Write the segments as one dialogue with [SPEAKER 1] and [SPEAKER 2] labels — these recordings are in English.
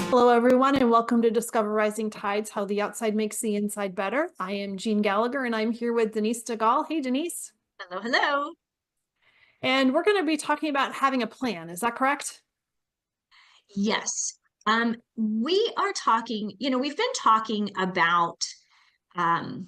[SPEAKER 1] Hello, everyone, and welcome to Discover Rising Tides, How the Outside Makes the Inside Better. I am Jeanne Gallagher, and I'm here with Denise DeGaulle. Hey, Denise.
[SPEAKER 2] Hello, hello.
[SPEAKER 1] And we're going to be talking about having a plan. Is that correct?
[SPEAKER 2] Yes. We are talking, we've been talking about, um,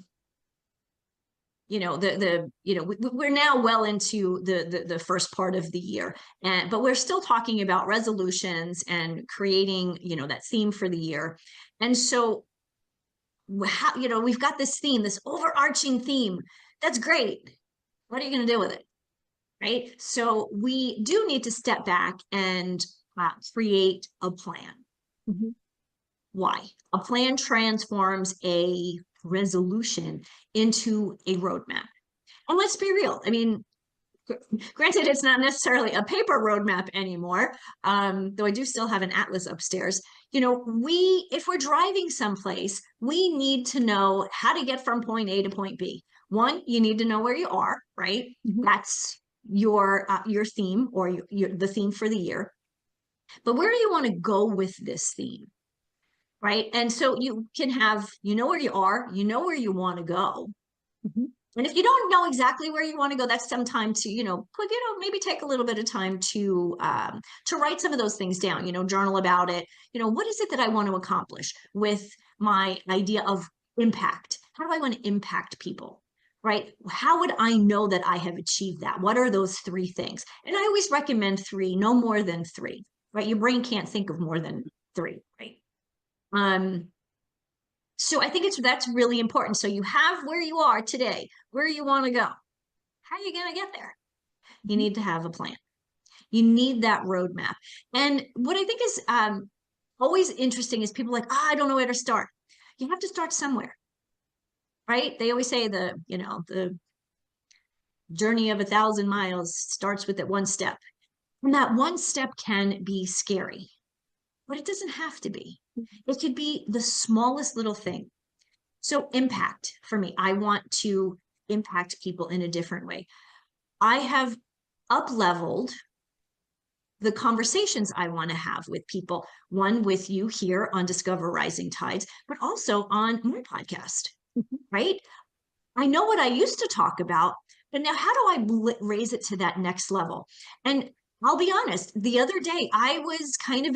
[SPEAKER 2] we're now well into the first part of the year, but we're still talking about resolutions and creating, that theme for the year. And so, we've got this theme, this overarching theme. That's great. What are you going to do with it? Right? So we do need to step back and create a plan.
[SPEAKER 1] Mm-hmm.
[SPEAKER 2] Why? A plan transforms a resolution into a roadmap. And let's be real. I mean, granted, it's not necessarily a paper roadmap anymore, though I do still have an atlas upstairs. If we're driving someplace, we need to know how to get from point A to point B. One, you need to know where you are, right?
[SPEAKER 1] Mm-hmm.
[SPEAKER 2] That's your theme, or the theme for the year. But where do you want to go with this theme? Right. And so you can have, where you are, where you want to go.
[SPEAKER 1] Mm-hmm.
[SPEAKER 2] And if you don't know exactly where you want to go, that's some time to, maybe take a little bit of time to write some of those things down, journal about it. What is it that I want to accomplish with my idea of impact? How do I want to impact people? Right? How would I know that I have achieved that? What are those three things? And I always recommend three, no more than three, right? Your brain can't think of more than three, right? So I think that's really important. So you have where you are today, where you want to go. How are you going to get there? You need to have a plan. You need that roadmap. And what I think is always interesting is people like, I don't know where to start. You have to start somewhere, right? They always say the journey of 1,000 miles starts with that one step. And that one step can be scary, but it doesn't have to be. It could be the smallest little thing. So impact for me, I want to impact people in a different way. I have up-leveled the conversations I want to have with people, one with you here on Discover Rising Tides, but also on my podcast, right? I know what I used to talk about, but now how do I raise it to that next level? And I'll be honest, the other day I was kind of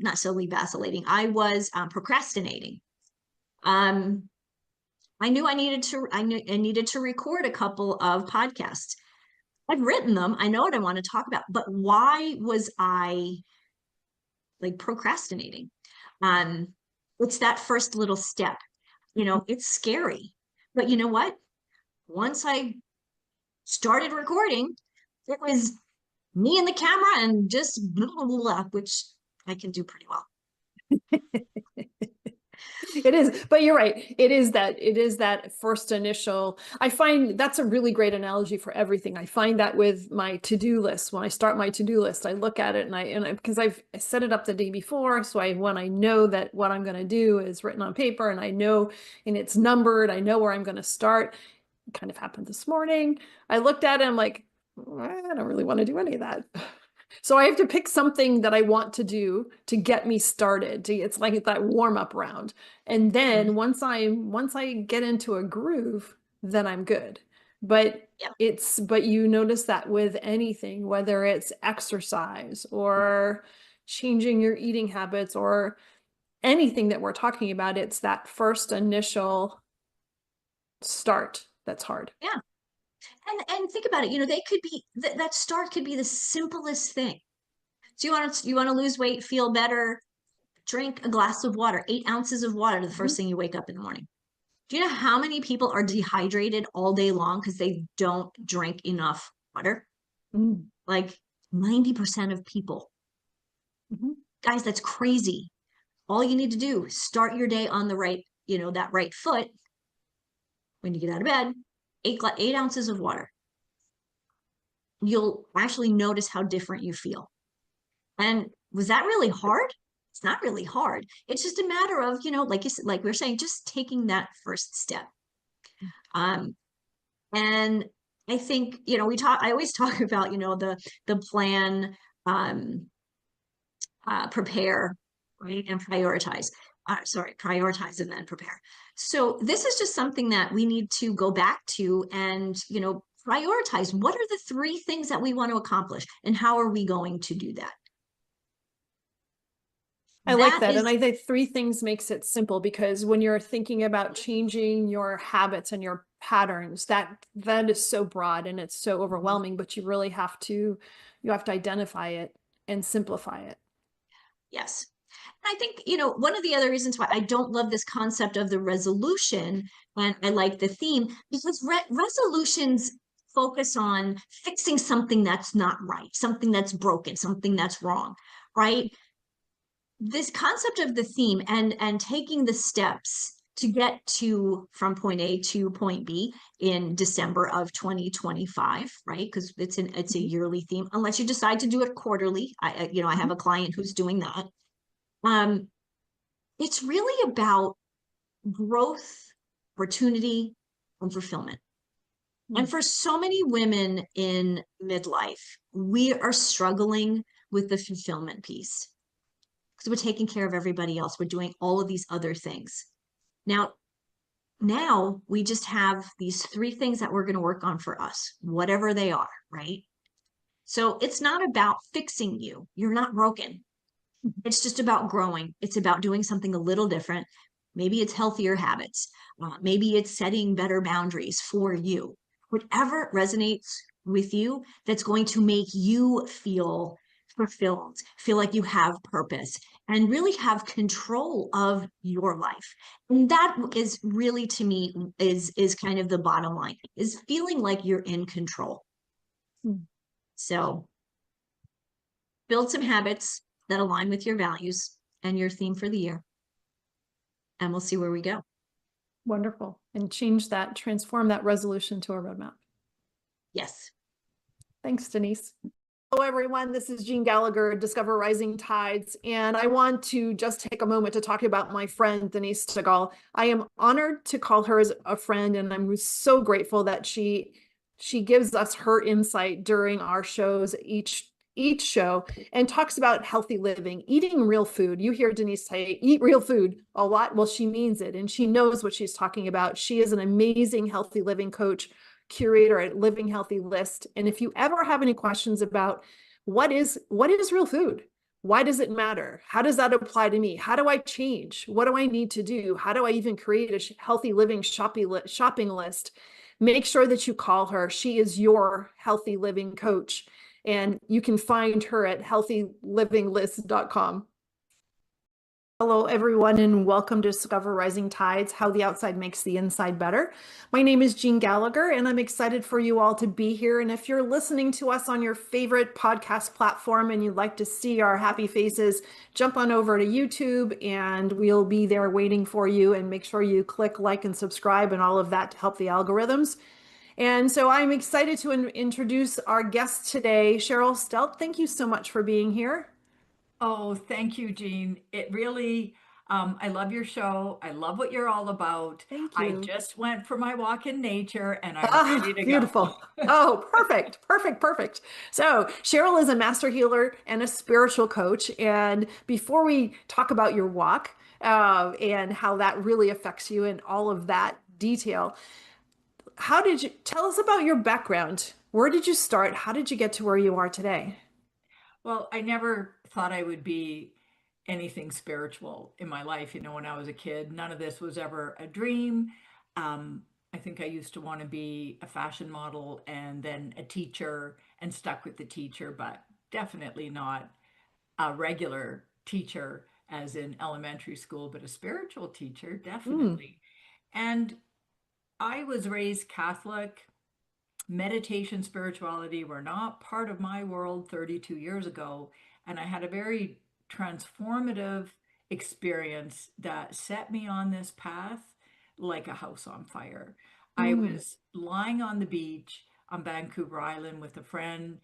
[SPEAKER 2] not solely vacillating. I was procrastinating. I knew I needed to record a couple of podcasts. I've written them. I know what I want to talk about, but why was I like procrastinating? It's that first little step. It's scary, but you know what? Once I started recording, it was me and the camera and just blah, blah, blah, which I can do pretty well.
[SPEAKER 1] It is, but you're right. It is that first initial. I find that's a really great analogy for everything. I find that with my to-do list. When I start my to-do list, I look at it because I set it up the day before. So when I know that what I'm going to do is written on paper and I know, and it's numbered, I know where I'm going to start. It kind of happened this morning. I looked at it, I'm like, I don't really want to do any of that. So I have to pick something that I want to do to get me started. It's like that warm-up round. And then once I get into a groove, then I'm good. But but you notice that with anything, whether it's exercise or changing your eating habits or anything that we're talking about, it's that first initial start that's hard.
[SPEAKER 2] Yeah. And think about it, they could be that start could be the simplest thing. So you want to lose weight, feel better, drink a glass of water, 8 ounces of water the first thing you wake up in the morning. Do you know how many people are dehydrated all day long because they don't drink enough water? Like 90% of people. Guys, that's crazy. All you need to do is start your day on the right, that right foot. When you get out of bed, 8 ounces of water. You'll actually notice how different you feel. And was that really hard? It's not really hard. It's just a matter of, like you said, like we were saying, just taking that first step. And I think, I always talk about, the plan, prepare, right? And prioritize. Prioritize and then prepare. So this is just something that we need to go back to and, prioritize. What are the three things that we want to accomplish and how are we going to do that?
[SPEAKER 1] I like
[SPEAKER 2] That
[SPEAKER 1] that. And
[SPEAKER 2] is,
[SPEAKER 1] I think three things makes it simple, because when you're thinking about changing your habits and your patterns, that is so broad and it's so overwhelming, but you have to identify it and simplify it.
[SPEAKER 2] yes. I think, one of the other reasons why I don't love this concept of the resolution, and I like the theme, because resolutions focus on fixing something that's not right, something that's broken, something that's wrong, right? This concept of the theme and taking the steps to get to from point A to point B in December of 2025, right? Because it's a
[SPEAKER 1] Mhm.
[SPEAKER 2] yearly theme, unless you decide to do it quarterly. I have
[SPEAKER 1] Mhm.
[SPEAKER 2] a client who's doing that. Um, it's really about growth, opportunity, and fulfillment. And
[SPEAKER 1] Mm.
[SPEAKER 2] for so many women in midlife, we are struggling with the fulfillment piece because we're taking care of everybody else. We're doing all of these other things. Now, now we just have these three things that we're going to work on for us, whatever they are, right? So it's not about fixing you. You're not broken. It's just about growing. It's about doing something a little different. Maybe it's healthier habits. Maybe it's setting better boundaries for you. Whatever resonates with you that's going to make you feel fulfilled, feel like you have purpose, and really have control of your life. And that is really, to me, is kind of the bottom line, is feeling like you're in control.
[SPEAKER 1] Mm.
[SPEAKER 2] So build some habits that align with your values and your theme for the year, and we'll see where we go.
[SPEAKER 1] Wonderful. And transform that resolution to a roadmap.
[SPEAKER 2] Yes.
[SPEAKER 1] Thanks, Denise. Hello, everyone. This is Jeanne Gallagher, Discover Rising Tides, and I want to just take a moment to talk about my friend, Denise Segal. I am honored to call her as a friend, and I'm so grateful that she gives us her insight during our shows, each show, and talks about healthy living, eating real food. You hear Denise say, eat real food a lot. Well, she means it, and she knows what she's talking about. She is an amazing healthy living coach, curator at Living Healthy List. And if you ever have any questions about what is real food, why does it matter, how does that apply to me, how do I change, what do I need to do, how do I even create a healthy living shopping list, make sure that you call her. She is your healthy living coach, and you can find her at healthylivinglist.com. Hello, everyone, and welcome to Discover Rising Tides, How the Outside Makes the Inside Better. My name is Jeanne Gallagher, and I'm excited for you all to be here. And if you're listening to us on your favorite podcast platform and you'd like to see our happy faces, jump on over to YouTube, and we'll be there waiting for you. And make sure you click like and subscribe and all of that to help the algorithms. And so I'm excited to introduce our guest today, Cheryl Stelte. Thank you so much for being here.
[SPEAKER 3] Oh, thank you, Jean. It really, I love your show. I love what you're all about.
[SPEAKER 1] Thank
[SPEAKER 3] I
[SPEAKER 1] you.
[SPEAKER 3] just went for my walk in nature and I'm ready
[SPEAKER 1] Ah,
[SPEAKER 3] to go.
[SPEAKER 1] beautiful. Oh, perfect, perfect, perfect. So Cheryl is a master healer and a spiritual coach. And before we talk about your walk and how that really affects you and all of that detail, how did you tell us about your background? Where did you start? How did you get to where you are today?
[SPEAKER 3] Well, I never thought I would be anything spiritual in my life. When I was a kid, none of this was ever a dream. I think I used to want to be a fashion model and then a teacher and stuck with the teacher, but definitely not a regular teacher as in elementary school, but a spiritual teacher,
[SPEAKER 1] Mm,
[SPEAKER 3] definitely. And I was raised Catholic. Meditation, spirituality were not part of my world 32 years ago. And I had a very transformative experience that set me on this path like a house on fire. I
[SPEAKER 1] mm,
[SPEAKER 3] was lying on the beach on Vancouver Island with a friend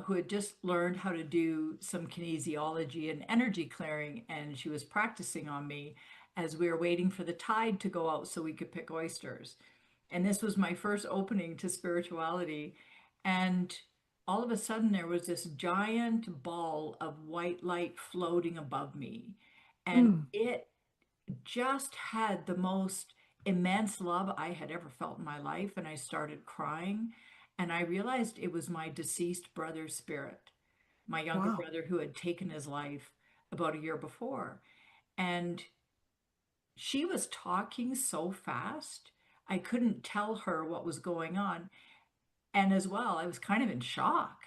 [SPEAKER 3] who had just learned how to do some kinesiology and energy clearing, and she was practicing on me as we were waiting for the tide to go out so we could pick oysters. And this was my first opening to spirituality. And all of a sudden, there was this giant ball of white light floating above me. And
[SPEAKER 1] Mm.
[SPEAKER 3] it just had the most immense love I had ever felt in my life. And I started crying. And I realized it was my deceased brother's spirit, my younger
[SPEAKER 1] Wow.
[SPEAKER 3] brother who had taken his life about a year before. And she was talking so fast, I couldn't tell her what was going on. And as well, I was kind of in shock.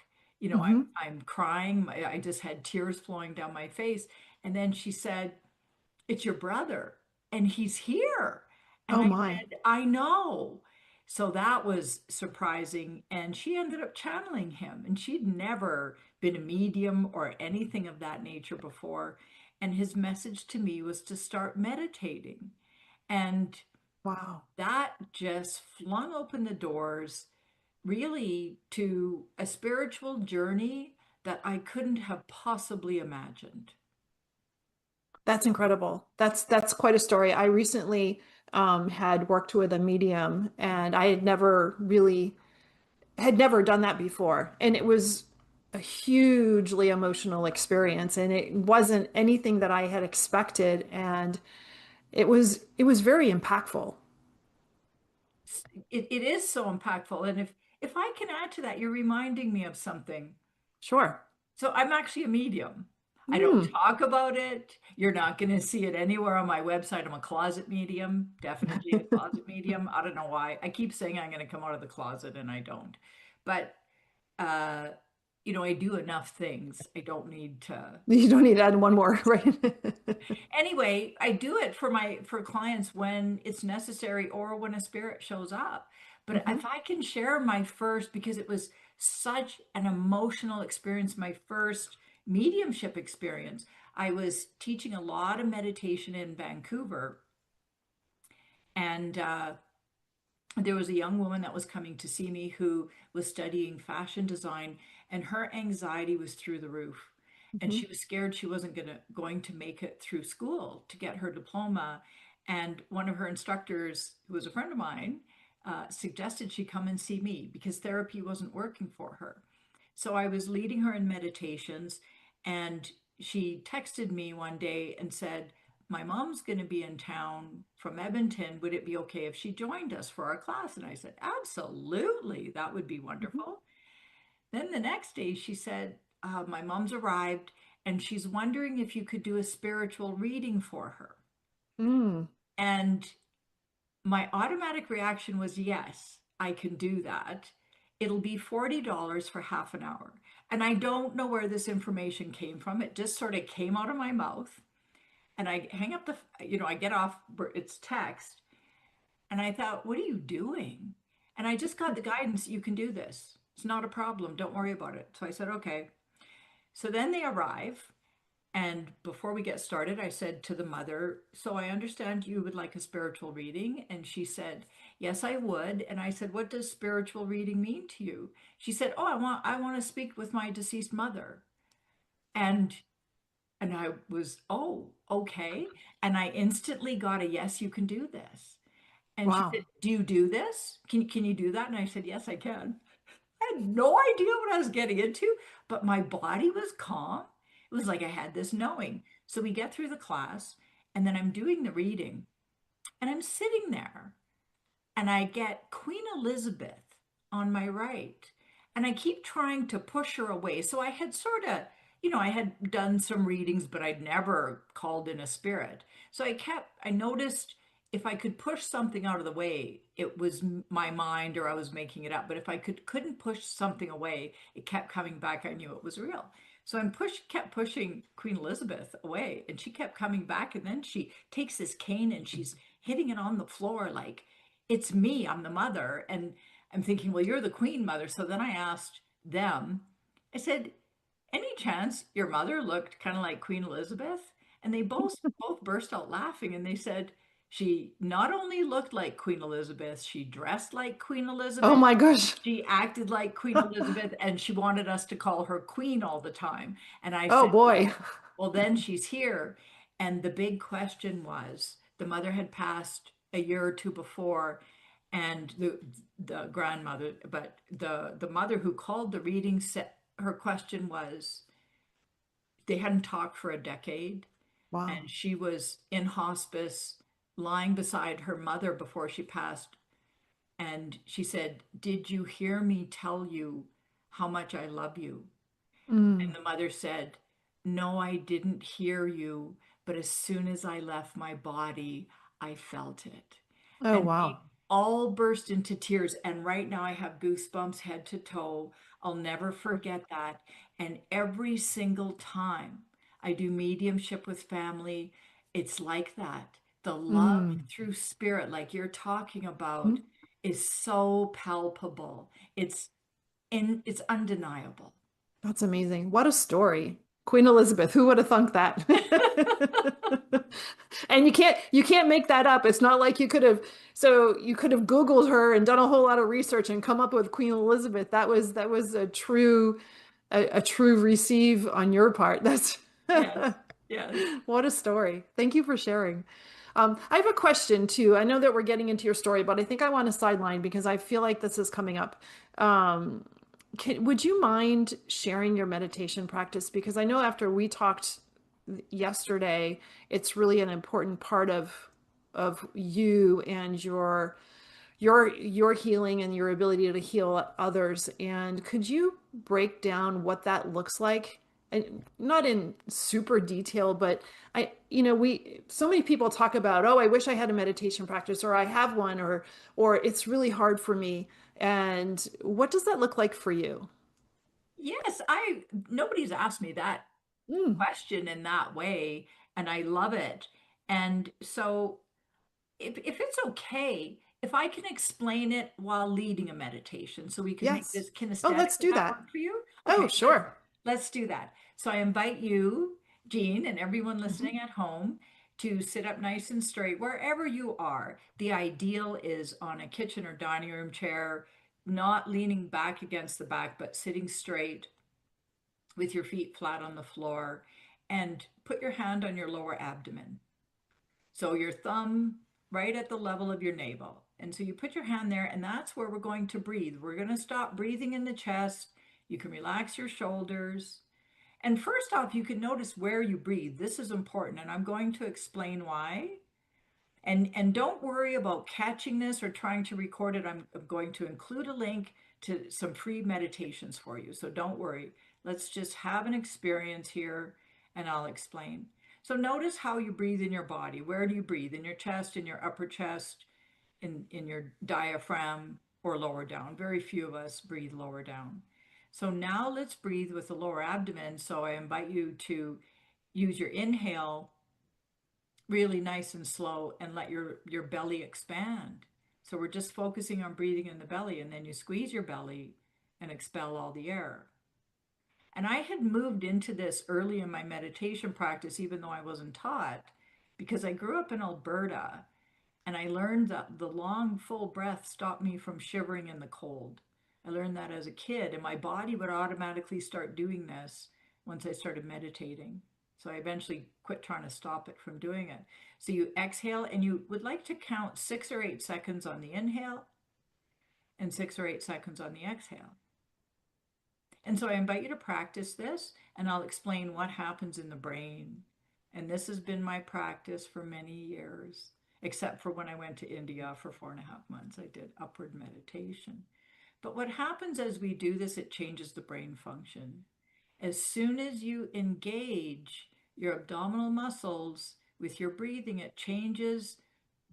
[SPEAKER 3] You know,
[SPEAKER 1] Hmm.
[SPEAKER 3] I'm crying. I just had tears flowing down my face. And then she said, "It's your brother, and he's here." And
[SPEAKER 1] Oh
[SPEAKER 3] I
[SPEAKER 1] my.
[SPEAKER 3] said, "I know." So that was surprising. And she ended up channeling him. And she'd never been a medium or anything of that nature before. And his message to me was to start meditating. And
[SPEAKER 1] Wow.
[SPEAKER 3] that just flung open the doors really to a spiritual journey that I couldn't have possibly imagined.
[SPEAKER 1] That's incredible. That's quite a story. I recently had worked with a medium, and I had never done that before. And it was a hugely emotional experience, and it wasn't anything that I had expected. And it was very impactful.
[SPEAKER 3] It is so impactful. And if I can add to that, you're reminding me of something.
[SPEAKER 1] Sure.
[SPEAKER 3] So I'm actually a medium. I don't
[SPEAKER 1] Hmm.
[SPEAKER 3] talk about it. You're not going to see it anywhere on my website. I'm a closet medium, definitely a closet medium. I don't know why. I keep saying I'm going to come out of the closet and I don't. But uh, I do enough things. I don't need to.
[SPEAKER 1] You don't need to add one more, right?
[SPEAKER 3] Anyway, I do it for clients when it's necessary or when a spirit shows up. But
[SPEAKER 1] Hmm.
[SPEAKER 3] if I can share my first, because it was such an emotional experience, my first mediumship experience. I was teaching a lot of meditation in Vancouver, and there was a young woman that was coming to see me who was studying fashion design, and her anxiety was through the roof. And
[SPEAKER 1] Hmm.
[SPEAKER 3] she was scared she wasn't going to make it through school to get her diploma. And one of her instructors, who was a friend of mine, suggested she come and see me because therapy wasn't working for her. So I was leading her in meditations, and she texted me one day and said, "My mom's going to be in town from Edmonton. Would it be okay if she joined us for our class?" And I said, "Absolutely, that would be
[SPEAKER 1] Hmm.
[SPEAKER 3] wonderful." Then the next day she said, "My mom's arrived and she's wondering if you could do a spiritual reading for her."
[SPEAKER 1] Mm.
[SPEAKER 3] And my automatic reaction was, "Yes, I can do that. It'll be $40 for half an hour." And I don't know where this information came from. It just sort of came out of my mouth. And I hang up I get off, it's text. And I thought, "What are you doing?" And I just got the guidance, "You can do this. It's not a problem. Don't worry about it." So I said, "Okay." So then they arrive. And before we get started, I said to the mother, "So I understand you would like a spiritual reading." And she said, "Yes, I would." And I said, "What does spiritual reading mean to you?" She said, "Oh, I want to speak with my deceased mother." And I was, "Oh, okay." And I instantly got a, "Yes, you can do this." And she said,
[SPEAKER 1] Wow.
[SPEAKER 3] "Do you do this? Can you do that?" And I said, "Yes, I can." I had no idea what I was getting into, but my body was calm. It was like I had this knowing. So we get through the class, and then I'm doing the reading, and I'm sitting there, and I get Queen Elizabeth on my right. And I keep trying to push her away. So I had sort of, I had done some readings, but I'd never called in a spirit. So I noticed if I could push something out of the way, it was my mind or I was making it up. But if I couldn't push something away, it kept coming back. I knew it was real. So kept pushing Queen Elizabeth away, and she kept coming back. And then she takes this cane and she's hitting it on the floor like, "It's me, I'm the mother." And I'm thinking, "Well, you're the queen mother." So then I asked them, I said, "Any chance your mother looked kind of like Queen Elizabeth?" And they both burst out laughing, and they said, "She not only looked like Queen Elizabeth, she dressed like Queen
[SPEAKER 1] Oh
[SPEAKER 3] Elizabeth,
[SPEAKER 1] my gosh.
[SPEAKER 3] she acted like Queen Elizabeth, and she wanted us to call her queen all the time." And I
[SPEAKER 1] Oh
[SPEAKER 3] said,
[SPEAKER 1] boy.
[SPEAKER 3] well, then she's here." And the big question was, the mother had passed a year or two before, and the grandmother, but the mother who called the reading said her question was, they hadn't talked for a decade.
[SPEAKER 1] Wow.
[SPEAKER 3] and she was in hospice, lying beside her mother before she passed. And she said, "Did you hear me tell you how much I love you?"
[SPEAKER 1] Mm.
[SPEAKER 3] And the mother said, "No, I didn't hear you, but as soon as I left my body, I felt it."
[SPEAKER 1] Oh,
[SPEAKER 3] And we
[SPEAKER 1] wow.
[SPEAKER 3] all burst into tears. And right now I have goosebumps head to toe. I'll never forget that. And every single time I do mediumship with family, it's like that. The love
[SPEAKER 1] Mm.
[SPEAKER 3] through spirit, like you're talking about,
[SPEAKER 1] Mhm.
[SPEAKER 3] is so palpable. It's undeniable.
[SPEAKER 1] That's amazing. What a story. Queen Elizabeth, who would have thunk that? And you can't make that up. It's not like you could have Googled her and done a whole lot of research and come up with Queen Elizabeth. That was a true receive on your part. That's
[SPEAKER 3] Yes, yes.
[SPEAKER 1] what a story. Thank you for sharing. I have a question too. I know that we're getting into your story, but I think I want to sideline because I feel like this is coming up. Um, would you mind sharing your meditation practice? Because I know after we talked yesterday, it's really an important part of you and your healing and your ability to heal others. And could you break down what that looks like? And not in super detail, but so many people talk about, oh, I wish I had a meditation practice, or I have one, or it's really hard for me. And what does that look like for you?
[SPEAKER 3] Yes, nobody's asked me that
[SPEAKER 1] Mm,
[SPEAKER 3] question in that way, and I love it. And so if it's okay, if I can explain it while leading a meditation, so we can make
[SPEAKER 1] yes.
[SPEAKER 3] this
[SPEAKER 1] Oh,
[SPEAKER 3] kinesthetic,
[SPEAKER 1] let's
[SPEAKER 3] would
[SPEAKER 1] do
[SPEAKER 3] that
[SPEAKER 1] that.
[SPEAKER 3] work for you?
[SPEAKER 1] Oh,
[SPEAKER 3] Okay,
[SPEAKER 1] sure.
[SPEAKER 3] let's do that. So I invite you, Jean, and everyone
[SPEAKER 1] Mhm.
[SPEAKER 3] listening at home to sit up nice and straight wherever you are. The ideal is on a kitchen or dining room chair, not leaning back against the back, but sitting straight with your feet flat on the floor, and put your hand on your lower abdomen. So your thumb right at the level of your navel. And so you put your hand there, and that's where we're going to breathe. We're going to stop breathing in the chest. You can relax your shoulders. And first off, you can notice where you breathe. This is important, and I'm going to explain why. And don't worry about catching this or trying to record it. I'm going to include a link to some free meditations for you. So don't worry. Let's just have an experience here and I'll explain. So notice how you breathe in your body. Where do you breathe? In your chest, in your upper chest, in your diaphragm, or lower down. Very few of us breathe lower down. So now let's breathe with the lower abdomen. So I invite you to use your inhale really nice and slow and let your belly expand. So we're just focusing on breathing in the belly, and then you squeeze your belly and expel all the air. And I had moved into this early in my meditation practice, even though I wasn't taught, because I grew up in Alberta and I learned that the long, full breath stopped me from shivering in the cold. I learned that as a kid, and my body would automatically start doing this once I started meditating. So I eventually quit trying to stop it from doing it. So you exhale, and you would like to count 6 or 8 seconds on the inhale and 6 or 8 seconds on the exhale. And so I invite you to practice this, and I'll explain what happens in the brain. And this has been my practice for many years, except for when I went to India for 4.5 months. I did upward meditation. But what happens as we do this, it changes the brain function. As soon as you engage your abdominal muscles with your breathing, it changes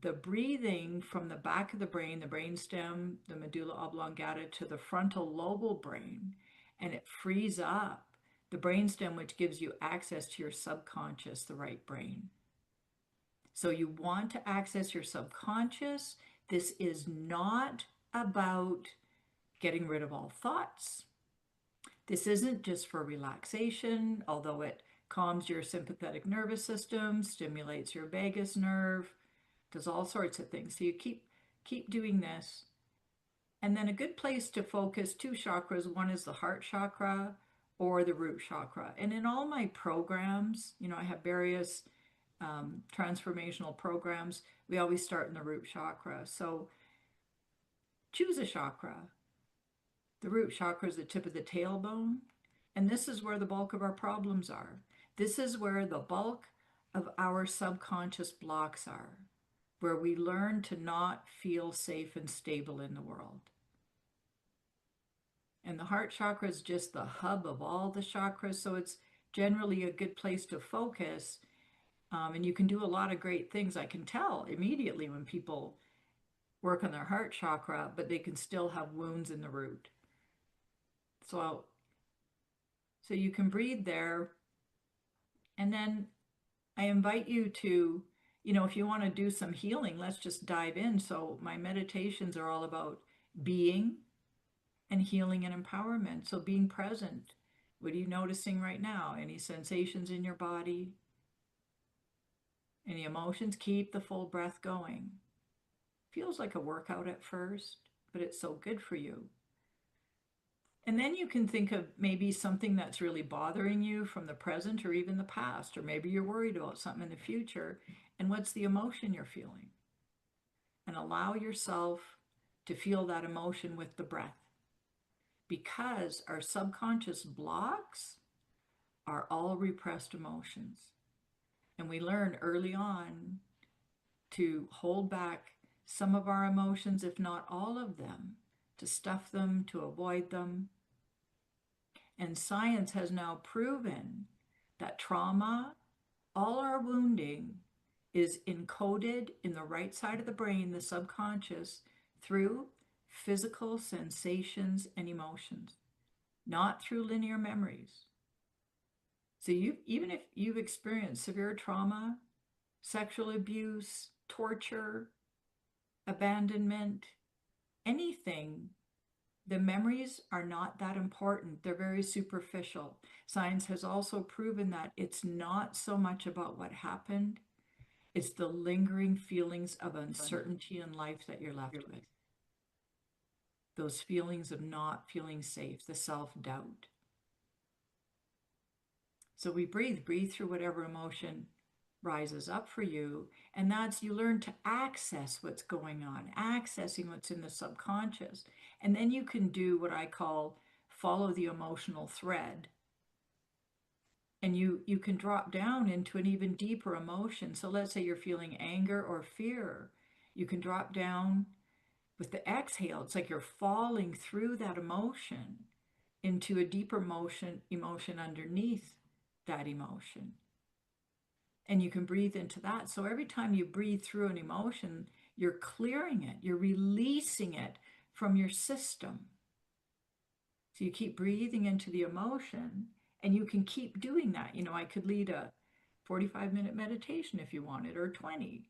[SPEAKER 3] the breathing from the back of the brain stem, the medulla oblongata, to the frontal lobal brain, and it frees up the brain stem, which gives you access to your subconscious, the right brain. So you want to access your subconscious. This is not about getting rid of all thoughts. This isn't just for relaxation, although it calms your sympathetic nervous system, stimulates your vagus nerve, does all sorts of things. So you keep doing this. And then a good place to focus, two chakras. One is the heart chakra or the root chakra. And in all my programs, I have various transformational programs. We always start in the root chakra. So choose a chakra. The root chakra is the tip of the tailbone. And this is where the bulk of our problems are. This is where the bulk of our subconscious blocks are, where we learn to not feel safe and stable in the world. And the heart chakra is just the hub of all the chakras, so it's generally a good place to focus. And you can do a lot of great things. I can tell immediately when people work on their heart chakra, but they can still have wounds in the root. So you can breathe there. And then I invite you to, if you want to do some healing, let's just dive in. So my meditations are all about being and healing and empowerment. So being present. What are you noticing right now? Any sensations in your body? Any emotions? Keep the full breath going. Feels like a workout at first, but it's so good for you. And then you can think of maybe something that's really bothering you from the present or even the past, or maybe you're worried about something in the future. And what's the emotion you're feeling? And allow yourself to feel that emotion with the breath. Because our subconscious blocks are all repressed emotions. And we learn early on to hold back some of our emotions, if not all of them, to stuff them, to avoid them. And science has now proven that trauma, all our wounding, is encoded in the right side of the brain, the subconscious, through physical sensations and emotions, not through linear memories. So even if you've experienced severe trauma, sexual abuse, torture, abandonment, anything, the memories are not that important. They're very superficial. Science has also proven that it's not so much about what happened, it's the lingering feelings of uncertainty in life that you're left with. Those feelings of not feeling safe, the self-doubt. So we breathe through whatever emotion rises up for you. And that's, you learn to access what's going on, accessing what's in the subconscious. And then you can do what I call follow the emotional thread. And you can drop down into an even deeper emotion. So let's say you're feeling anger or fear. You can drop down with the exhale. It's like you're falling through that emotion into a deeper emotion underneath that emotion. And you can breathe into that. So every time you breathe through an emotion, you're clearing it, you're releasing it from your system. So you keep breathing into the emotion, and you can keep doing that. I could lead a 45-minute meditation if you wanted, or 20.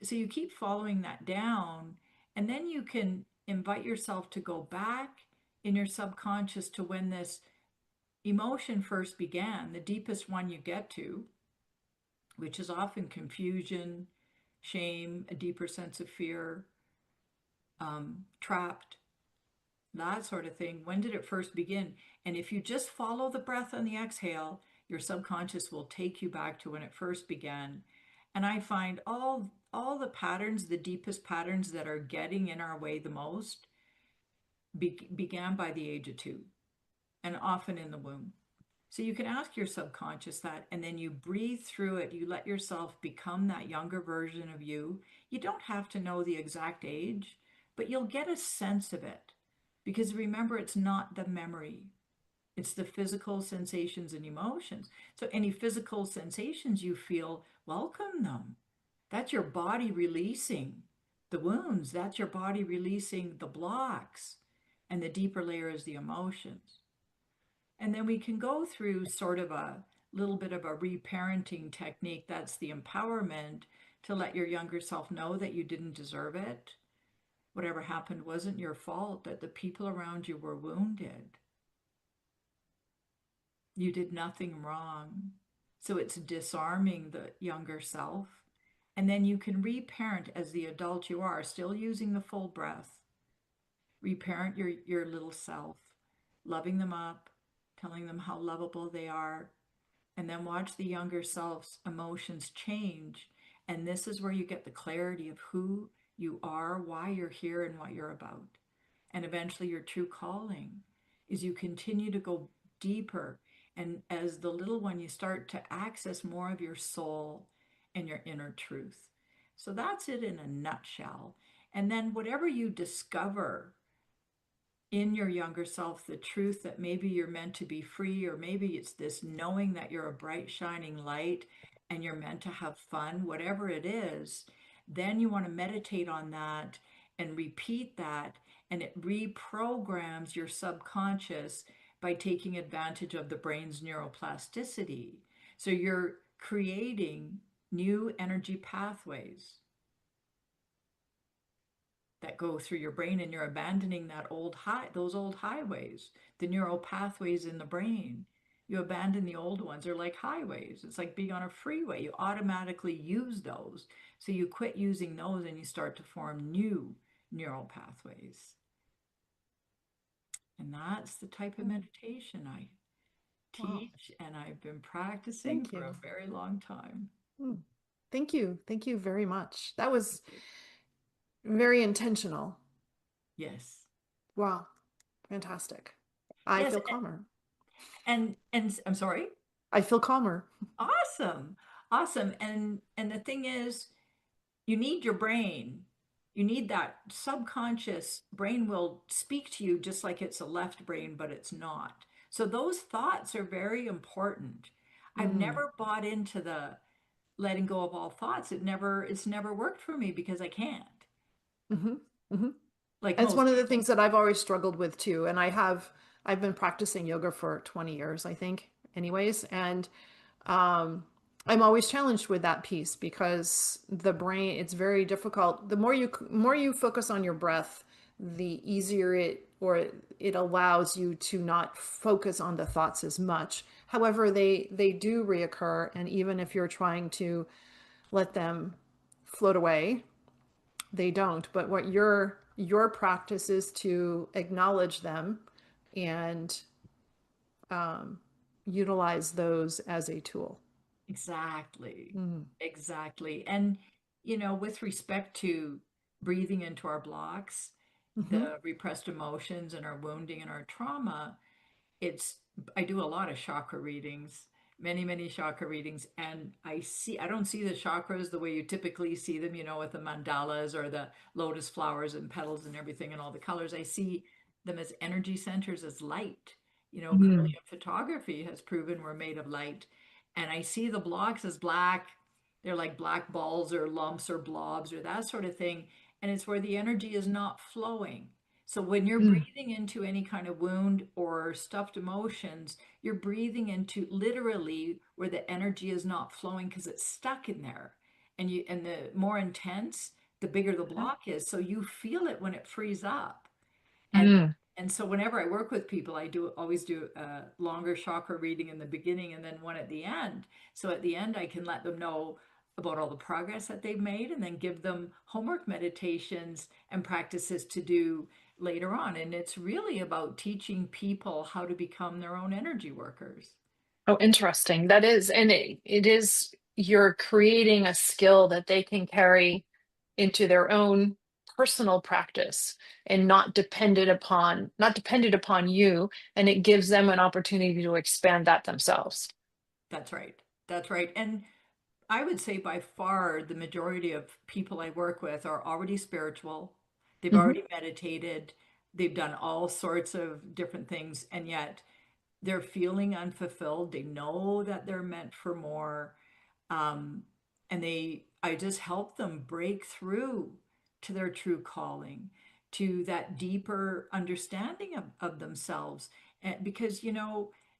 [SPEAKER 3] So you keep following that down, and then you can invite yourself to go back in your subconscious to when this emotion first began, the deepest one you get to, which is often confusion, shame, a deeper sense of fear, trapped, that sort of thing. When did it first begin? And if you just follow the breath on the exhale, your subconscious will take you back to when it first began. And I find all the patterns, the deepest patterns that are getting in our way the most, began by the age of 2, and often in the womb. So you can ask your subconscious that, and then you breathe through it. You let yourself become that younger version of you. You don't have to know the exact age, but you'll get a sense of it. Because remember, it's not the memory. It's the physical sensations and emotions. So any physical sensations you feel, welcome them. That's your body releasing the wounds. That's your body releasing the blocks. And the deeper layer is the emotions. And then we can go through sort of a little bit of a reparenting technique. That's the empowerment to let your younger self know that you didn't deserve it. Whatever happened wasn't your fault, that the people around you were wounded. You did nothing wrong. So it's disarming the younger self. And then you can reparent as the adult you are, still using the full breath. Reparent your little self, loving them up, telling them how lovable they are, and then watch the younger self's emotions change. And this is where you get the clarity of who you are, why you're here, and what you're about. And eventually your true calling is you continue to go deeper And as the little one, you start to access more of your soul and your inner truth. So that's it in a nutshell. And then whatever you discover in your younger self, the truth that maybe you're meant to be free, or maybe it's this knowing that you're a bright, shining light and you're meant to have fun, whatever it is, then you want to meditate on that and repeat that. And it reprograms your subconscious by taking advantage of the brain's neuroplasticity. So you're creating new energy pathways that go through your brain, and you're abandoning those old highways, the neural pathways in the brain. You abandon the old ones. They're like highways. It's like being on a freeway. You automatically use those. So you quit using those and you start to form new neural pathways. And that's the type of meditation I
[SPEAKER 1] Wow.
[SPEAKER 3] teach, and I've been practicing
[SPEAKER 1] Thank
[SPEAKER 3] for a
[SPEAKER 1] you.
[SPEAKER 3] very long time.
[SPEAKER 1] Thank you. Thank you very much. That was very intentional.
[SPEAKER 3] Yes.
[SPEAKER 1] Wow. Fantastic. I
[SPEAKER 3] Yes,
[SPEAKER 1] feel calmer.
[SPEAKER 3] and I'm sorry.
[SPEAKER 1] I feel calmer.
[SPEAKER 3] Awesome. Awesome. And the thing is, you need your brain. You need that subconscious brain will speak to you just like it's a left brain, but it's not. So those thoughts are very important. I've
[SPEAKER 1] Mm.
[SPEAKER 3] never bought into the letting go of all thoughts. It's never worked for me because I can't,
[SPEAKER 1] Hmm. Hmm.
[SPEAKER 3] like
[SPEAKER 1] And it's
[SPEAKER 3] most
[SPEAKER 1] one of the
[SPEAKER 3] people.
[SPEAKER 1] things that I've always struggled with too. And I've been practicing yoga for 20 years, I think, anyways. And um, I'm always challenged with that piece because the brain, it's very difficult. The more you focus on your breath, the easier it allows you to not focus on the thoughts as much. However, they do reoccur, and even if you're trying to let them float away, they don't. But what your practice is to acknowledge them and utilize those as a tool.
[SPEAKER 3] Exactly.
[SPEAKER 1] Mm.
[SPEAKER 3] Exactly. And, with respect to breathing into our blocks,
[SPEAKER 1] Hmm.
[SPEAKER 3] the repressed emotions and our wounding and our trauma, it's I do a lot of chakra readings, many chakra readings, and I don't see the chakras the way you typically see them, with the mandalas or the lotus flowers and petals and everything and all the colors. I see them as energy centers, as light.
[SPEAKER 1] Mm.
[SPEAKER 3] Kirlian photography has proven we're made of light. And I see the blocks as black. They're like black balls or lumps or blobs or that sort of thing. And it's where the energy is not flowing. So when you're
[SPEAKER 1] Mm.
[SPEAKER 3] breathing into any kind of wound or stuffed emotions, you're breathing into literally where the energy is not flowing because it's stuck in there. And the more intense, the bigger the block is. So you feel it when it frees up. And
[SPEAKER 1] Mm.
[SPEAKER 3] and so whenever I work with people, I do always do a longer chakra reading in the beginning and then one at the end. So at the end, I can let them know about all the progress that they've made and then give them homework meditations and practices to do later on. And it's really about teaching people how to become their own energy workers.
[SPEAKER 1] Oh, interesting. That is, and it is, you're creating a skill that they can carry into their own personal practice and not dependent upon you, and it gives them an opportunity to expand that themselves.
[SPEAKER 3] That's right. That's right. And I would say by far the majority of people I work with are already spiritual. They've
[SPEAKER 1] Hmm.
[SPEAKER 3] already meditated. They've done all sorts of different things, and yet they're feeling unfulfilled. They know that they're meant for more. Um, and I just help them break through to their true calling, to that deeper understanding of themselves. And because,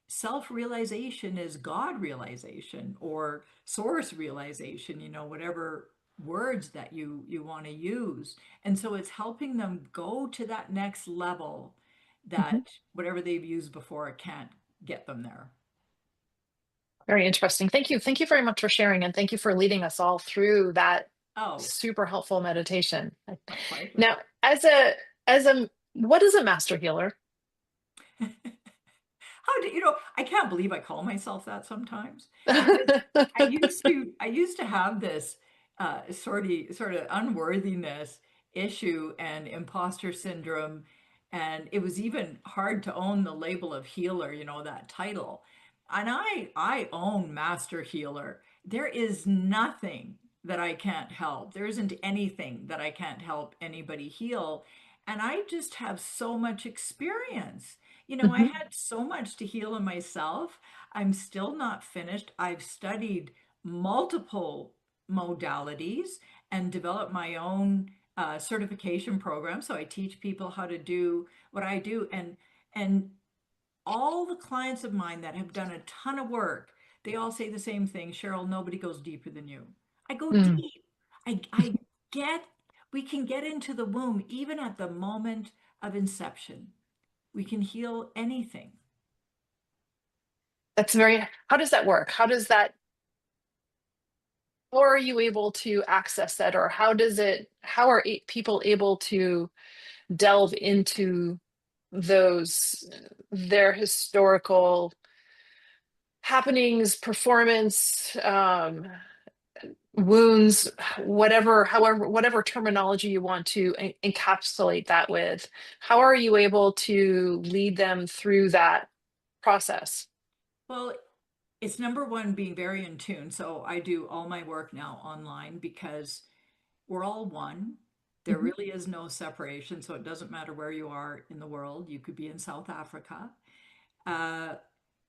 [SPEAKER 3] self-realization is God realization or source realization, whatever words that you want to use. And so it's helping them go to that next level
[SPEAKER 1] Hmm.
[SPEAKER 3] that whatever they've used before, it can't get them there.
[SPEAKER 1] Very interesting. Thank you. Thank you very much for sharing, and thank you for leading us all through that
[SPEAKER 3] Oh,
[SPEAKER 1] super helpful meditation.
[SPEAKER 3] my pleasure.
[SPEAKER 1] Now, what is a master healer?
[SPEAKER 3] How do I can't believe I call myself that sometimes because I used to have this sort of unworthiness issue and imposter syndrome, and it was even hard to own the label of healer, that title. I own Master Healer. There is nothing that I can't help. There isn't anything that I can't help anybody heal. And I just have so much experience. I
[SPEAKER 1] Mhm.
[SPEAKER 3] had so much to heal in myself. I'm still not finished. I've studied multiple modalities and developed my own certification program. So I teach people how to do what I do. And all the clients of mine that have done a ton of work, they all say the same thing. Cheryl, nobody goes deeper than you. I go
[SPEAKER 1] Mm.
[SPEAKER 3] deep. I get, we can get into the womb even at the moment of inception. We can heal anything.
[SPEAKER 1] That's very, how does that work? How are you able to access that, or how are people able to delve into those, their historical happenings, performance, wounds, whatever terminology you want to encapsulate that with? How are you able to lead them through that process?
[SPEAKER 3] Well, it's number one, being very in tune. So I do all my work now online because we're all one. There
[SPEAKER 1] Mhm.
[SPEAKER 3] really is no separation. So it doesn't matter where you are in the world. You could be in South Africa. Uh,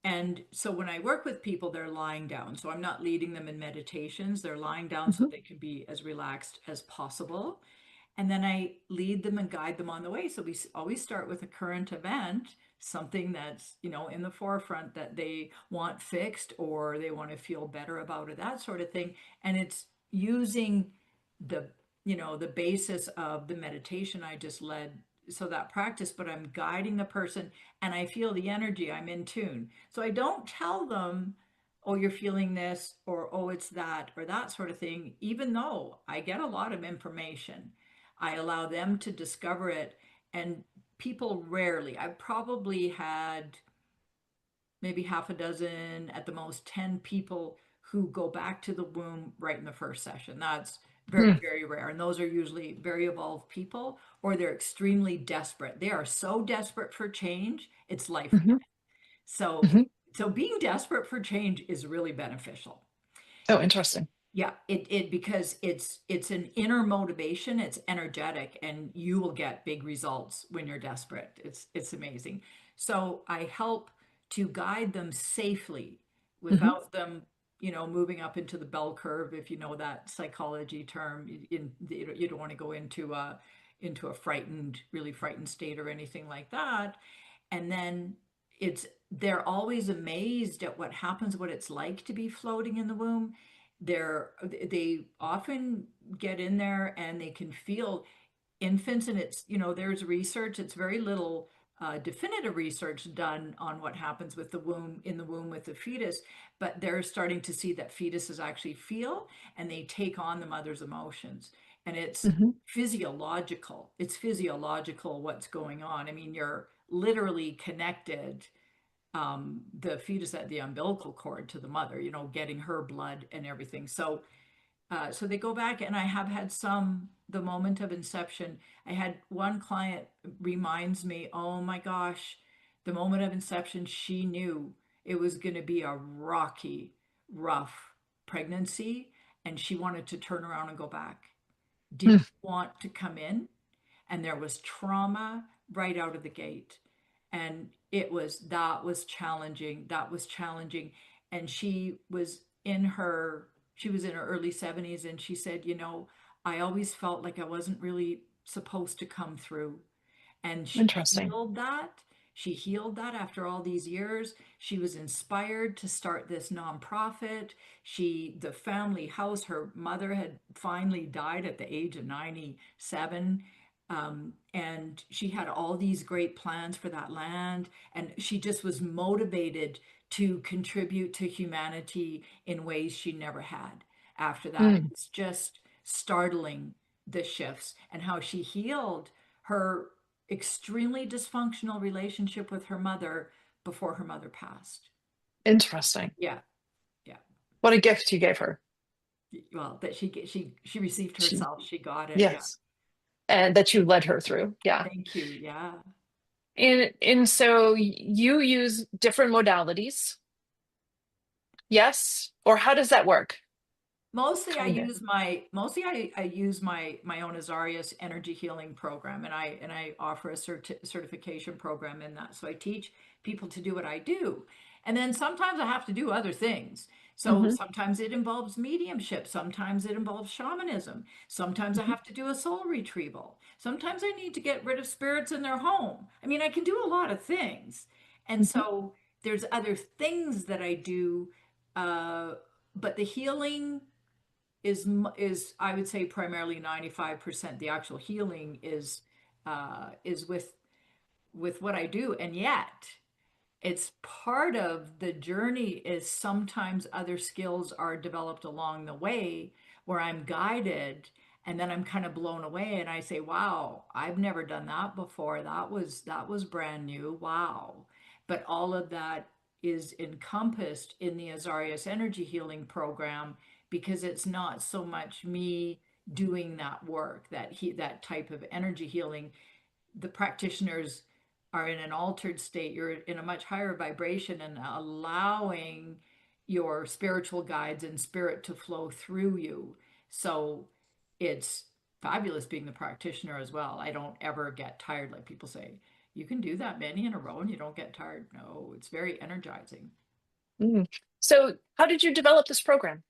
[SPEAKER 3] And so when I work with people, they're lying down. So I'm not leading them in meditations. They're lying down so
[SPEAKER 1] Mhm.
[SPEAKER 3] they can be as relaxed as possible. And then I lead them and guide them on the way. So we always start with a current event, something that's, in the forefront that they want fixed or they want to feel better about it, that sort of thing. And it's using the, the basis of the meditation I just led. So that practice, but I'm guiding the person and I feel the energy. I'm in tune. So I don't tell them, oh, you're feeling this, or oh, it's that, or that sort of thing, even though I get a lot of information. I allow them to discover it. And people rarely, I've probably had maybe half a dozen, at the most 10 people who go back to the womb right in the first session. That's very,
[SPEAKER 1] Mm.
[SPEAKER 3] very rare. And those are usually very evolved people, or they're extremely desperate. They are so desperate for change, it's life or death.
[SPEAKER 1] Mhm.
[SPEAKER 3] So,
[SPEAKER 1] Mhm.
[SPEAKER 3] so being desperate for change is really beneficial.
[SPEAKER 1] Oh, interesting.
[SPEAKER 3] Yeah, it because it's an inner motivation, it's energetic, and you will get big results when you're desperate. It's amazing. So I help to guide them safely
[SPEAKER 1] Mhm.
[SPEAKER 3] without them, moving up into the bell curve, if you know that psychology term. You don't want to go into a frightened, really frightened state or anything like that. And then they're always amazed at what happens, what it's like to be floating in the womb. They often get in there and they can feel infants, and there's research. It's very little definitive research done on what happens with the womb, in the womb with the fetus, but they're starting to see that fetuses actually feel and they take on the mother's emotions. And
[SPEAKER 1] Mhm.
[SPEAKER 3] it's physiological what's going on. I mean, you're literally connected, the fetus at the umbilical cord to the mother, getting her blood and everything. So they go back, and I have had the moment of inception. I had one client reminds me, oh my gosh, the moment of inception, she knew it was going to be a rocky, rough pregnancy, and she wanted to turn around and go back.
[SPEAKER 1] Mm.
[SPEAKER 3] Didn't want to come in, and there was trauma right out of the gate. And that was challenging. And she was in her early 70s, and she said, I always felt like I wasn't really supposed to come through. And
[SPEAKER 1] Interesting.
[SPEAKER 3] she healed that after all these years. She was inspired to start this nonprofit. The family house, her mother had finally died at the age of 97. And she had all these great plans for that land. And she just was motivated to contribute to humanity in ways she never had after that.
[SPEAKER 1] Mm.
[SPEAKER 3] It's just startling, the shifts and how she healed her extremely dysfunctional relationship with her mother before her mother passed.
[SPEAKER 1] Interesting.
[SPEAKER 3] Yeah, yeah.
[SPEAKER 1] What a gift you gave her.
[SPEAKER 3] Well, that she received
[SPEAKER 1] She,
[SPEAKER 3] herself. She got it. Yeah.
[SPEAKER 1] yes. And that you led her through. Yeah.
[SPEAKER 3] Thank you. Yeah.
[SPEAKER 1] And so you use different modalities.
[SPEAKER 4] Yes? Or how does that work?
[SPEAKER 3] Mostly I
[SPEAKER 4] Kind of.
[SPEAKER 3] use I use my own Azarias Energy Healing program, and I offer a certification program in that. So I teach people to do what I do. And then sometimes I have to do other things. So
[SPEAKER 4] Hmm.
[SPEAKER 3] sometimes it involves mediumship, sometimes it involves shamanism, sometimes I have to do a soul retrieval. Sometimes I need to get rid of spirits in their home. I mean, I can do a lot of things. And
[SPEAKER 4] Hmm.
[SPEAKER 3] so there's other things that I do, uh, but the healing is I would say primarily 95%. The actual healing is with what I do, and yet it's part of the journey is sometimes other skills are developed along the way where I'm guided, and then I'm kind of blown away and I say, wow, I've never done that before. That was brand new. Wow. But all of that is encompassed in the Azarias Energy Healing Program, because it's not so much me doing that work, that type of energy healing. The practitioners are in an altered state. You're in a much higher vibration and allowing your spiritual guides and spirit to flow through you. So it's fabulous being the practitioner as well. I don't ever get tired. Like people say, you can do that many in a row and you don't get tired. No, it's very energizing.
[SPEAKER 4] Mm. So how did you develop this program,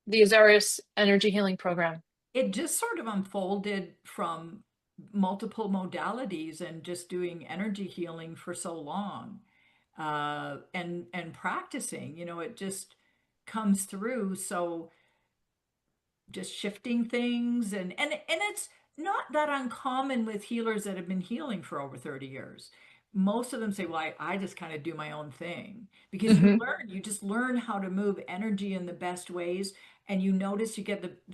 [SPEAKER 4] the Azarias Energy Healing Program?
[SPEAKER 3] It just sort of unfolded from multiple modalities and just doing energy healing for so long, and practicing, it just comes through. So just shifting things, and it's not that uncommon with healers that have been healing for over 30 years. Most of them say, well, I just kind of do my own thing, because
[SPEAKER 4] Hmm.
[SPEAKER 3] you just learn how to move energy in the best ways. And you notice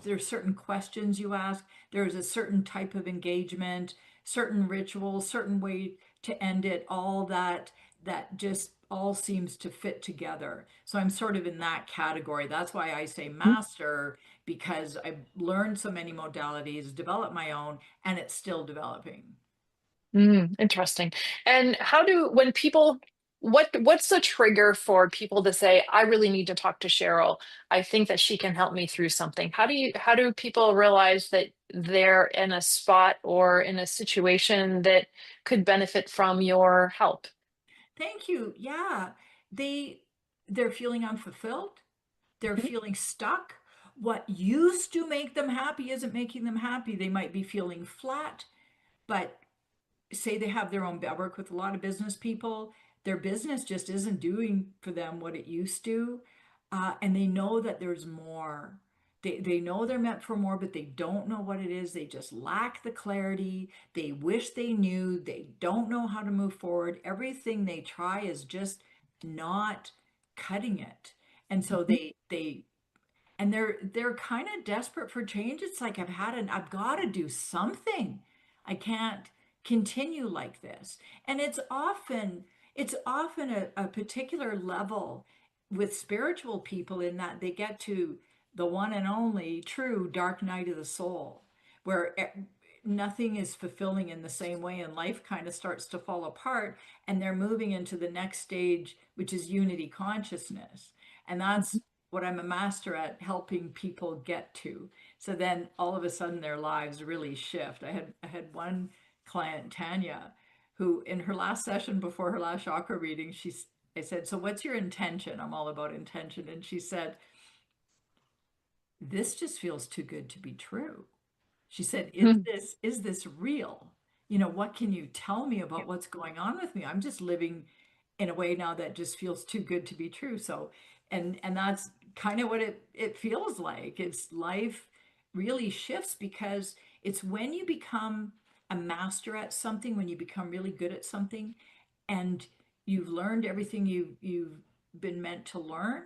[SPEAKER 3] there's certain questions you ask, there's a certain type of engagement, certain ritual, certain way to end it, all that just all seems to fit together. So I'm sort of in that category. That's why I say master, because I've learned so many modalities, developed my own, and it's still developing.
[SPEAKER 4] Interesting. And when people, what's the trigger for people to say, I really need to talk to Cheryl. I think that she can help me through something. How do people realize that they're in a spot or in a situation that could benefit from your help?
[SPEAKER 3] Thank you. Yeah. They they're feeling unfulfilled. They're feeling stuck. What used to make them happy isn't making them happy. They might be feeling flat, but say they have their own, I work with a lot of business people, their business just isn't doing for them what it used to. And they know that there's more. They know they're meant for more, but they don't know what it is. They just lack the clarity. They wish they knew. They don't know how to move forward. Everything they try is just not cutting it. And so they're kind of desperate for change. It's like I've got to do something. I can't continue like this. And it's often a particular level with spiritual people, in that they get to the one and only true dark night of the soul, where nothing is fulfilling in the same way, and life kind of starts to fall apart, and they're moving into the next stage, which is unity consciousness. And that's what I'm a master at, helping people get to. So then all of a sudden their lives really shift. I had one client, Tanya, who in her last session before her last chakra reading, I said, so what's your intention? I'm all about intention. And she said, this just feels too good to be true. She said, is this real? What can you tell me about what's going on with me? I'm just living in a way now that just feels too good to be true. So, and that's kind of what it feels like. It's life really shifts, because it's when you become a master at something, when you become really good at something, and you've learned everything you've been meant to learn,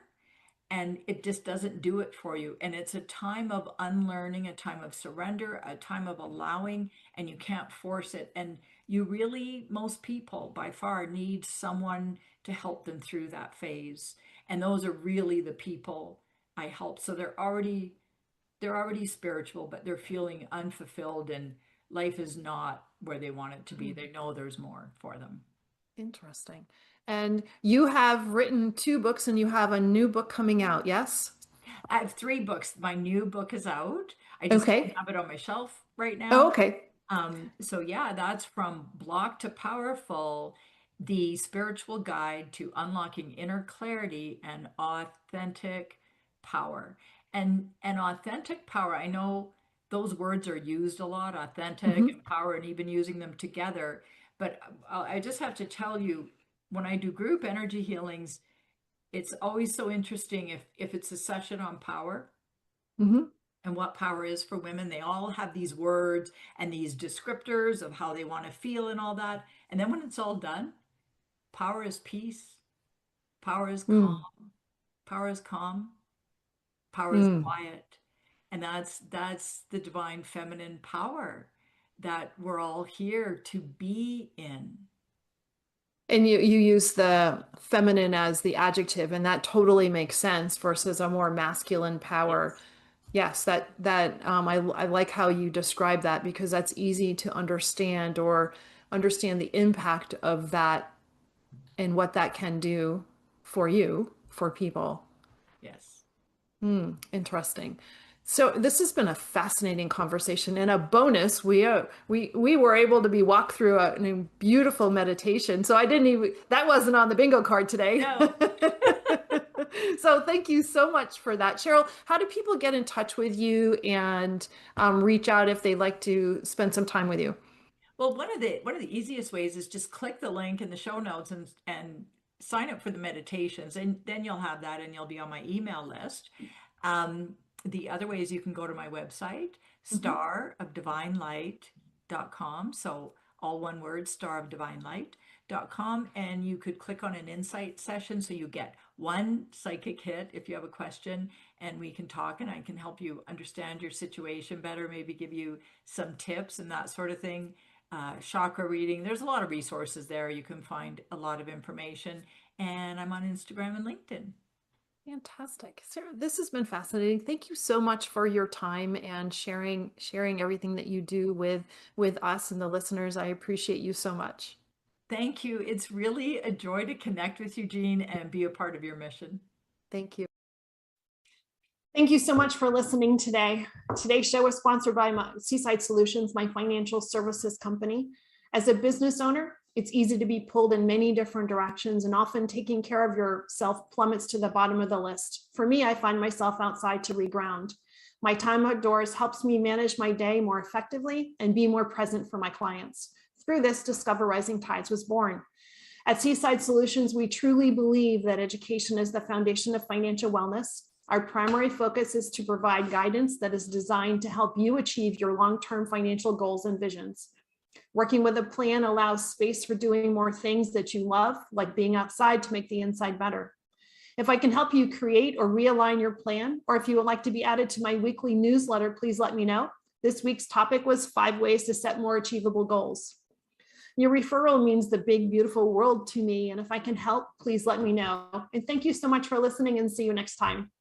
[SPEAKER 3] and it just doesn't do it for you. And it's a time of unlearning, a time of surrender, a time of allowing, and you can't force it. And you really, most people by far need someone to help them through that phase. And those are really the people I help. So they're already spiritual, but they're feeling unfulfilled, and life is not where they want it to be. They know there's more for them.
[SPEAKER 1] Interesting. And you have written 2 books and you have a new book coming out, yes?
[SPEAKER 3] I have 3 books. My new book is out. I just don't
[SPEAKER 1] Okay.
[SPEAKER 3] have it on my shelf right
[SPEAKER 1] Oh,
[SPEAKER 3] now.
[SPEAKER 1] okay.
[SPEAKER 3] So yeah, that's From Block to Powerful, the spiritual guide to unlocking inner clarity and authentic power. And authentic power, I know those words are used a lot, authentic
[SPEAKER 1] Hmm.
[SPEAKER 3] and power, and even using them together. But I just have to tell you, when I do group energy healings, it's always so interesting if it's a session on power
[SPEAKER 1] Hmm.
[SPEAKER 3] and what power is for women. They all have these words and these descriptors of how they want to feel and all that. And then when it's all done, power is peace, power is calm,
[SPEAKER 1] Mm.
[SPEAKER 3] power is calm, power is
[SPEAKER 1] Mm.
[SPEAKER 3] quiet. And that's the divine feminine power that we're all here to be in.
[SPEAKER 1] And you use the feminine as the adjective, and that totally makes sense versus a more masculine power.
[SPEAKER 3] Yes.
[SPEAKER 1] Yes, I like how you describe that because that's easy to understand or understand the impact of that and what that can do for you, for people.
[SPEAKER 3] Yes.
[SPEAKER 1] Interesting. So this has been a fascinating conversation. And a bonus, we were able to be walked through a beautiful meditation. So I didn't even that wasn't on the bingo card today.
[SPEAKER 3] No.
[SPEAKER 1] So thank you so much for that, Cheryl. How do people get in touch with you and reach out if they'd like to spend some time with you?
[SPEAKER 3] Well, one of the easiest ways is just click the link in the show notes and sign up for the meditations, and then you'll have that, and you'll be on my email list. The other way is you can go to my website,
[SPEAKER 1] Mhm.
[SPEAKER 3] starofdivinelight.com. So all one word, starofdivinelight.com, and you could click on an insight session, so you get one psychic hit if you have a question, and we can talk, and I can help you understand your situation better, maybe give you some tips and that sort of thing. Chakra reading. There's a lot of resources there. You can find a lot of information. And I'm on Instagram and LinkedIn.
[SPEAKER 1] Fantastic. Sarah, this has been fascinating. Thank you so much for your time and sharing everything that you do with us and the listeners. I appreciate you so much.
[SPEAKER 3] Thank you. It's really a joy to connect with you, Jeanne, and be a part of your mission.
[SPEAKER 1] Thank you. Thank you so much for listening today. Today's show is sponsored by Seaside Solutions, my financial services company. As a business owner, it's easy to be pulled in many different directions, and often taking care of yourself plummets to the bottom of the list. For me, I find myself outside to reground. My time outdoors helps me manage my day more effectively and be more present for my clients. Through this, Discover Rising Tides was born. At Seaside Solutions, we truly believe that education is the foundation of financial wellness. Our primary focus is to provide guidance that is designed to help you achieve your long-term financial goals and visions. Working with a plan allows space for doing more things that you love, like being outside to make the inside better. If I can help you create or realign your plan, or if you would like to be added to my weekly newsletter, please let me know. This week's topic was 5 ways to set more achievable goals. Your referral means the big, beautiful world to me. And if I can help, please let me know. And thank you so much for listening, and see you next time.